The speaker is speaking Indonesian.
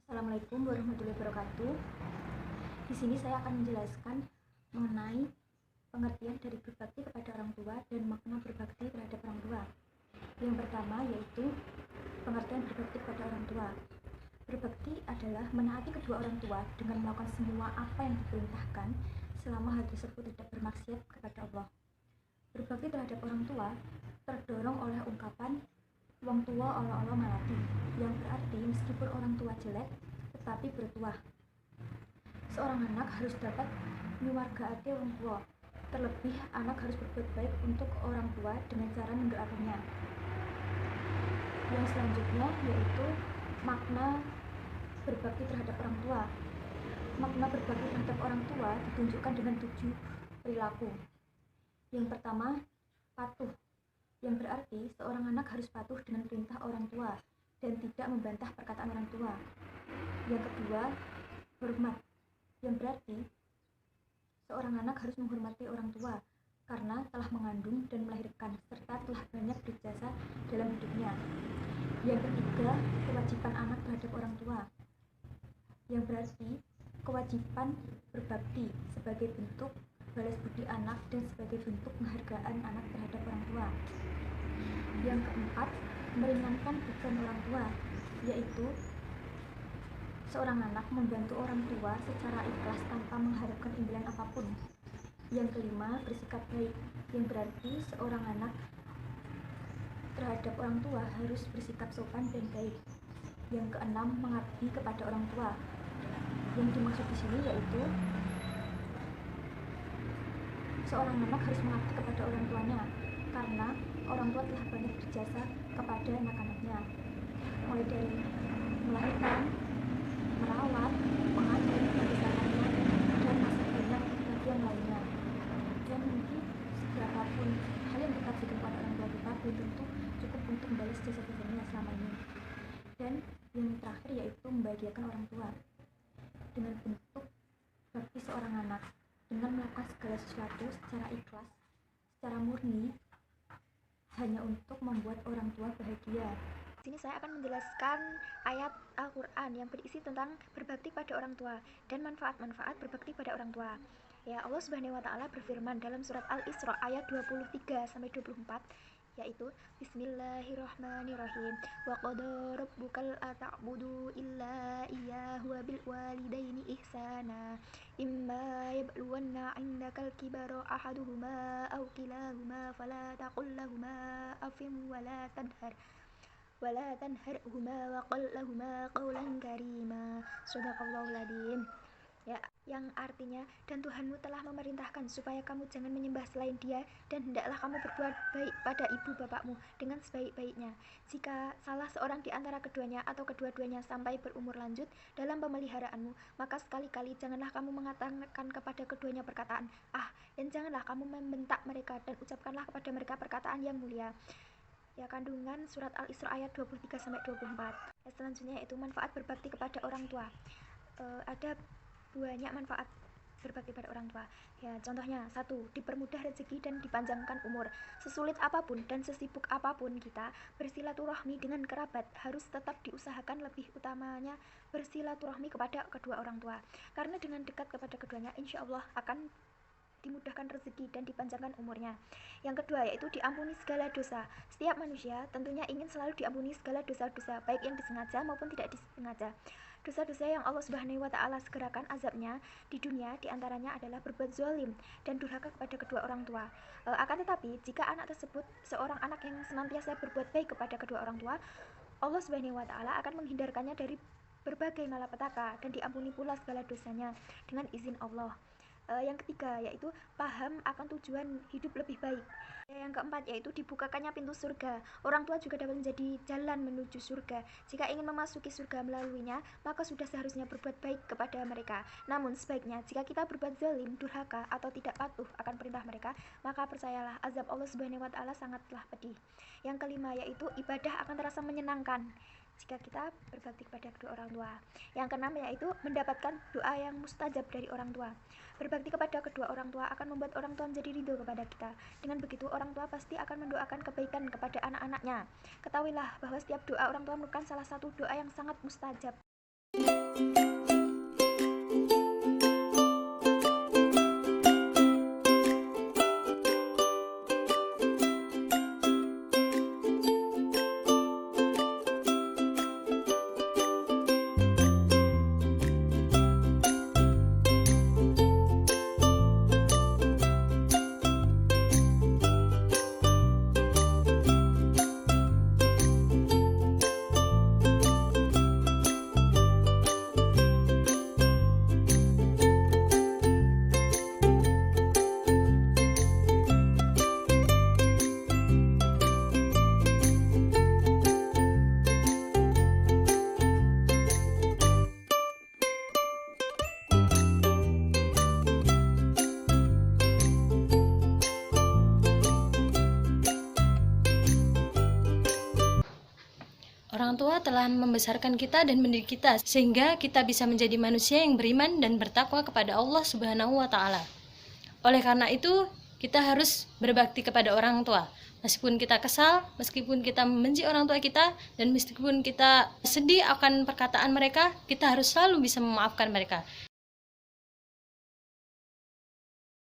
Assalamualaikum warahmatullahi wabarakatuh. Di sini saya akan menjelaskan mengenai pengertian dari berbakti kepada orang tua dan makna berbakti terhadap orang tua. Yang pertama yaitu pengertian berbakti kepada orang tua. Berbakti adalah menaati kedua orang tua dengan melakukan semua apa yang diperintahkan selama hal tersebut tidak bermaksiat kepada Allah. Berbakti terhadap orang tua terdorong oleh ungkapan wong tua olo-olo malati, yang berarti meskipun orang tua jelek tetapi bertuah. Seorang anak harus dapat nyuwargaake wong tua. Terlebih anak harus berbuat baik untuk orang tua dengan cara menggerakkannya. Yang selanjutnya yaitu makna berbakti terhadap orang tua. Makna berbakti terhadap orang tua ditunjukkan dengan 7 perilaku. Yang pertama, patuh, yang berarti seorang anak harus patuh dengan perintah orang tua dan tidak membantah perkataan orang tua. Yang kedua, hormat, yang berarti seorang anak harus menghormati orang tua karena telah mengandung dan melahirkan serta telah banyak berjasa dalam hidupnya. Yang ketiga, kewajiban anak terhadap orang tua, yang berarti kewajiban berbakti sebagai bentuk balas budi anak dan sebagai bentuk penghargaan anak terhadap orang tua. Yang keempat, meringankan beban orang tua, yaitu seorang anak membantu orang tua secara ikhlas tanpa mengharapkan imbalan apapun. Yang kelima, bersikap baik, yang berarti seorang anak terhadap orang tua harus bersikap sopan dan baik. Yang keenam, mengabdi kepada orang tua. Yang dimaksud di sini yaitu seorang anak harus mengabdi kepada orang tuanya karena orang tua telah banyak berjasa kepada anak-anaknya, mulai dari melahirkan, merawat, mengandung, membesarkannya, dan masih banyak lagi yang lainnya. Dan mungkin seberapapun hal yang kita berikan kepada orang tua kita belum tentu cukup untuk membalas jasa-jasanya selama ini. Dan yang terakhir yaitu membahagiakan orang tua dengan bentuk bakti seorang anak dengan melakukan segala sesuatu secara ikhlas, secara murni, hanya untuk membuat orang tua bahagia. Di sini saya akan menjelaskan ayat Al-Quran yang berisi tentang berbakti pada orang tua dan manfaat-manfaat berbakti pada orang tua. Ya, Allah Subhanahu wa taala berfirman dalam surat Al-Isra ayat 23 sampai 24, yaitu Bismillahirrahmanirrahim. Wa qada rabbukal ata'budu illa iyyahu wa bil walidaini ihsana. Imma yablughanna 'indakal kibara ahaduhuma aw kilahuma fala taqul lahumā uffin wala tanharhuma wa qul lahumā qawlan karīmā. Shadaqallahul adzim. Ya, yang artinya, dan Tuhanmu telah memerintahkan supaya kamu jangan menyembah selain Dia, dan hendaklah kamu berbuat baik pada ibu bapakmu dengan sebaik-baiknya. Jika salah seorang di antara keduanya atau kedua-duanya sampai berumur lanjut dalam pemeliharaanmu, maka sekali-kali janganlah kamu mengatakan kepada keduanya perkataan "ah", dan janganlah kamu membentak mereka, dan ucapkanlah kepada mereka perkataan yang mulia. Ya, kandungan surat Al-Isra ayat 23 sampai 24. Ya, selanjutnya yaitu manfaat berbakti kepada orang tua. Ada banyak manfaat berbakti pada orang tua. Ya, contohnya, 1. Dipermudah rezeki dan dipanjangkan umur. Sesulit apapun dan sesibuk apapun kita, bersilaturahmi dengan kerabat harus tetap diusahakan, lebih utamanya bersilaturahmi kepada kedua orang tua. Karena dengan dekat kepada keduanya, insya Allah akan dimudahkan rezeki dan dipanjangkan umurnya. Yang kedua yaitu diampuni segala dosa. Setiap manusia tentunya ingin selalu diampuni segala dosa-dosa, baik yang disengaja maupun tidak disengaja. Dosa-dosa yang Allah Subhanahu wa taala segerakan azabnya di dunia diantaranya adalah berbuat zalim dan durhaka kepada kedua orang tua. Akan tetapi jika anak tersebut seorang anak yang senantiasa berbuat baik kepada kedua orang tua, Allah Subhanahu wa taala akan menghindarkannya dari berbagai malapetaka dan diampuni pula segala dosanya dengan izin Allah. Yang ketiga yaitu paham akan tujuan hidup lebih baik. Yang keempat yaitu dibukakannya pintu surga. Orang tua juga dapat menjadi jalan menuju surga. Jika ingin memasuki surga melaluinya, maka sudah seharusnya berbuat baik kepada mereka. Namun sebaiknya jika kita berbuat zalim, durhaka, atau tidak patuh akan perintah mereka, maka percayalah azab Allah Subhanahu wa taala sangatlah pedih. Yang kelima yaitu ibadah akan terasa menyenangkan jika kita berbakti kepada kedua orang tua. Yang keenam yaitu mendapatkan doa yang mustajab dari orang tua. Berbakti kepada kedua orang tua akan membuat orang tua menjadi ridho kepada kita. Dengan begitu orang tua pasti akan mendoakan kebaikan kepada anak-anaknya. Ketahuilah bahwa setiap doa orang tua merupakan salah satu doa yang sangat mustajab. Orang tua telah membesarkan kita dan mendidik kita sehingga kita bisa menjadi manusia yang beriman dan bertakwa kepada Allah Subhanahu wa taala. Oleh karena itu, kita harus berbakti kepada orang tua. Meskipun kita kesal, meskipun kita membenci orang tua kita, dan meskipun kita sedih akan perkataan mereka, kita harus selalu bisa memaafkan mereka.